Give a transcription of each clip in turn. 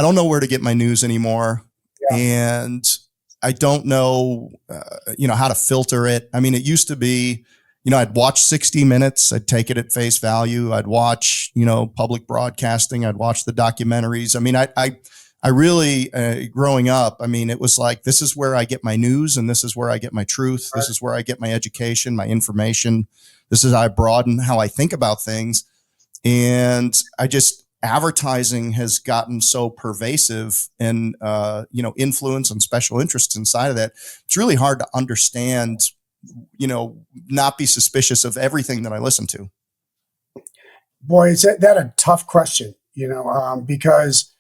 I don't know where to get my news anymore. Yeah. And I don't know, how to filter it. I mean, it used to be, I'd watch 60 Minutes. I'd take it at face value. I'd watch, public broadcasting. I'd watch the documentaries. I mean, I really, growing up, I mean, it was like, this is where I get my news and this is where I get my truth. This is where I get my education, my information. This is how I broaden how I think about things. And advertising has gotten so pervasive and, influence and special interests inside of that. It's really hard to understand, not be suspicious of everything that I listen to. Boy, is that a tough question, because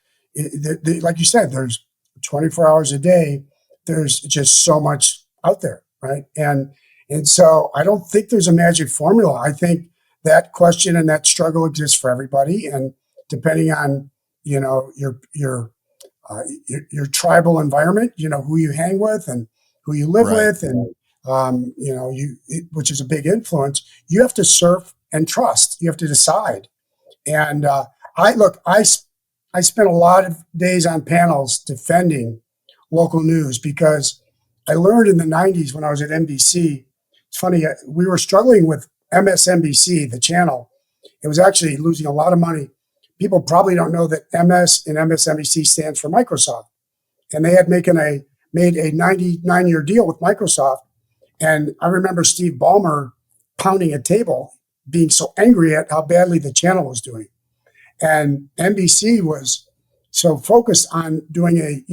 like you said, there's 24 hours a day. There's just so much out there, right? And so I don't think there's a magic formula. I think that question and that struggle exists for everybody, and depending on your tribal environment, who you hang with and who you live with, and which is a big influence. You have to surf and trust. You have to decide. And I spent a lot of days on panels defending local news because I learned in the 90s when I was at NBC. It's funny, we were struggling with MSNBC, the channel. It was actually losing a lot of money. People probably don't know that MS in MSNBC stands for Microsoft. And they had made a 99-year deal with Microsoft. And I remember Steve Ballmer pounding a table, being so angry at how badly the channel was doing. And NBC was so focused on doing a,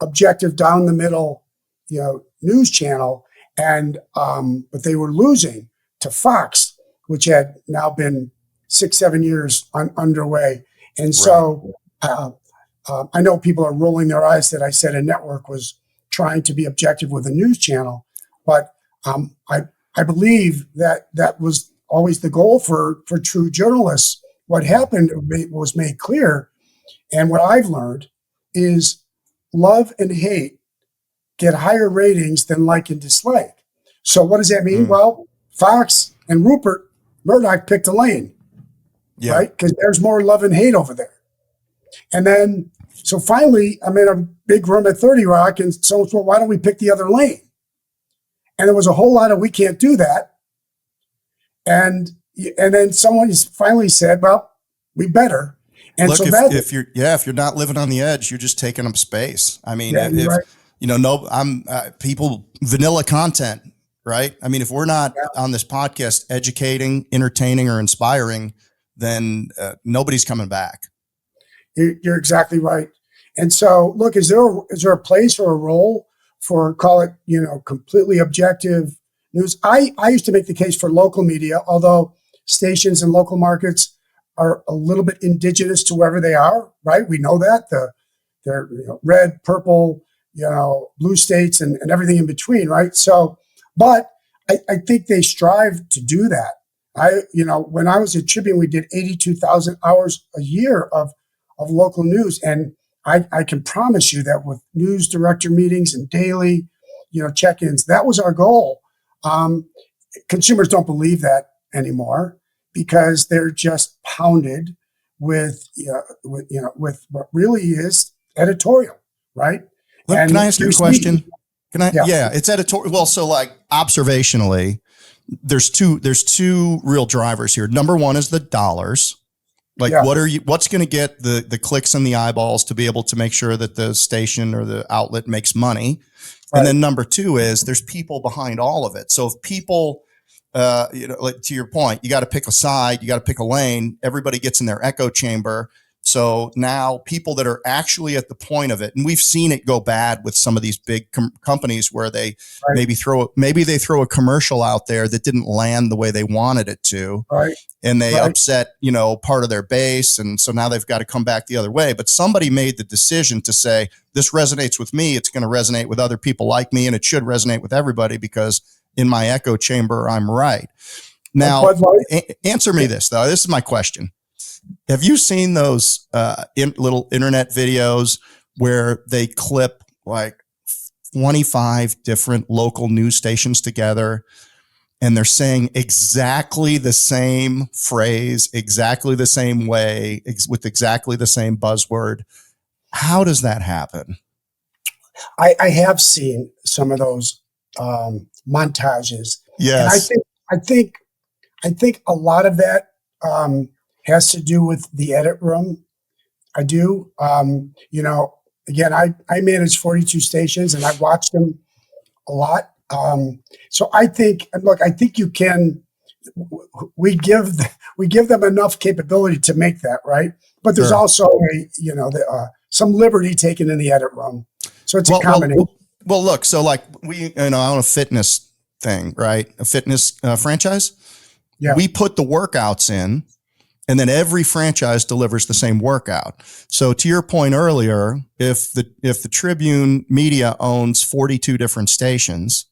objective down the middle, news channel. And, but they were losing to Fox, which had now been 6-7 years underway. And so I know people are rolling their eyes that I said a network was trying to be objective with a news channel, but I believe that was always the goal for true journalists. What happened was made clear, and what I've learned is love and hate get higher ratings than like and dislike. So what does that mean? Well, Fox and Rupert Murdoch picked a lane, right? Because there's more love and hate over there. And then, so finally, I'm in a big room at 30 Rock, and someone said, well, why don't we pick the other lane? And there was a whole lot of, we can't do that. And then someone finally said, well, we better. And look, so if you're not living on the edge, you're just taking up space. I mean, people, vanilla content, right? I mean, if we're not on this podcast educating, entertaining, or inspiring, then nobody's coming back. You're exactly right. And so, look, is there a place or a role for, call it, completely objective news? I used to make the case for local media, although stations in local markets are a little bit indigenous to wherever they are, right? We know that they're red, purple, blue states and everything in between, right? So, but I think they strive to do that. When I was at Tribune, we did 82,000 hours a year of local news. And I can promise you that with news director meetings and daily, check-ins, that was our goal. Consumers don't believe that anymore because they're just pounded with what really is editorial, right? Can I ask you a question? Can I? Yeah, it's editorial. Well, so like observationally, there's two real drivers here. Number one is the dollars. Like, what's going to get the clicks and the eyeballs to be able to make sure that the station or the outlet makes money? Right. And then number two is there's people behind all of it. So if people, like to your point, you got to pick a side, you got to pick a lane, everybody gets in their echo chamber. So now people that are actually at the point of it, and we've seen it go bad with some of these big companies where they maybe they throw a commercial out there that didn't land the way they wanted it to, and they upset, part of their base. And so now they've got to come back the other way. But somebody made the decision to say, this resonates with me. It's going to resonate with other people like me, and it should resonate with everybody because in my echo chamber, I'm right. Now, answer me this, though. This is my question. Have you seen those little internet videos where they clip like 25 different local news stations together and they're saying exactly the same phrase, exactly the same way, with exactly the same buzzword? How does that happen? I have seen some of those montages, and Yes. I think a lot of that has to do with the edit room. I do. Again, I manage 42 stations, and I watch them a lot. So I think, look, I think you can. We give them enough capability to make that right, but there's Sure. also some liberty taken in the edit room. So it's a combination. Well, look, so like we, on a fitness thing, right? A fitness franchise. Yeah. We put the workouts in, and then every franchise delivers the same workout. So to your point earlier, if the Tribune Media owns 42 different stations,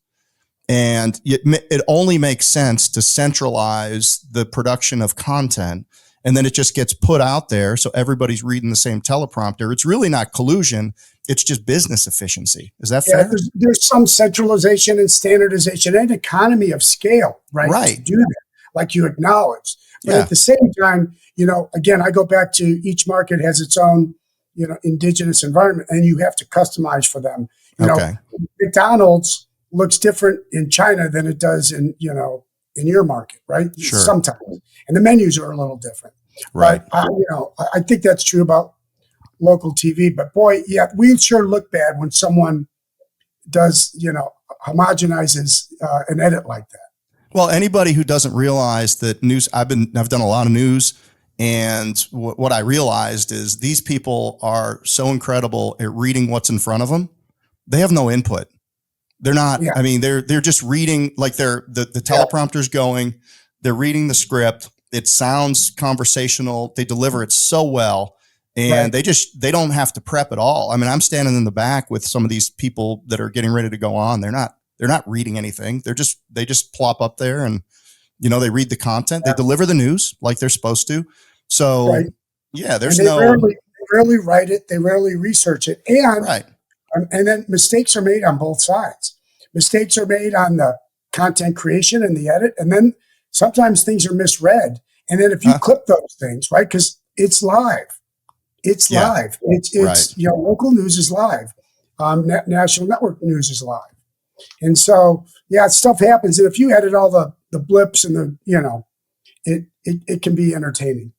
and it only makes sense to centralize the production of content, and then it just gets put out there so everybody's reading the same teleprompter. It's really not collusion. It's just business efficiency. Is that fair? There's some centralization and standardization and economy of scale, right? Right. To do that, like you acknowledged. But at the same time, again, I go back to each market has its own, indigenous environment, and you have to customize for them. McDonald's looks different in China than it does in your market, right? Sure. Sometimes, and the menus are a little different, right? But, I think that's true about local TV. But boy, yeah, we sure look bad when someone does, homogenizes an edit like that. Well, anybody who doesn't realize that news, I've done a lot of news, and what I realized is these people are so incredible at reading what's in front of them. They have no input. They're not, I mean, they're just reading, like the teleprompter's going, they're reading the script. It sounds conversational. They deliver it so well. And they don't have to prep at all. I mean, I'm standing in the back with some of these people that are getting ready to go on. They're not reading anything. They just plop up there and, they read the content. They deliver the news like they're supposed to. So there's rarely write it. They rarely research it. And then mistakes are made on both sides. Mistakes are made on the content creation and the edit. And then sometimes things are misread. And then if you clip those things, right? Because it's live. It's live. It's local news is live. National network news is live. And so, stuff happens. And if you edit all the blips and it can be entertaining.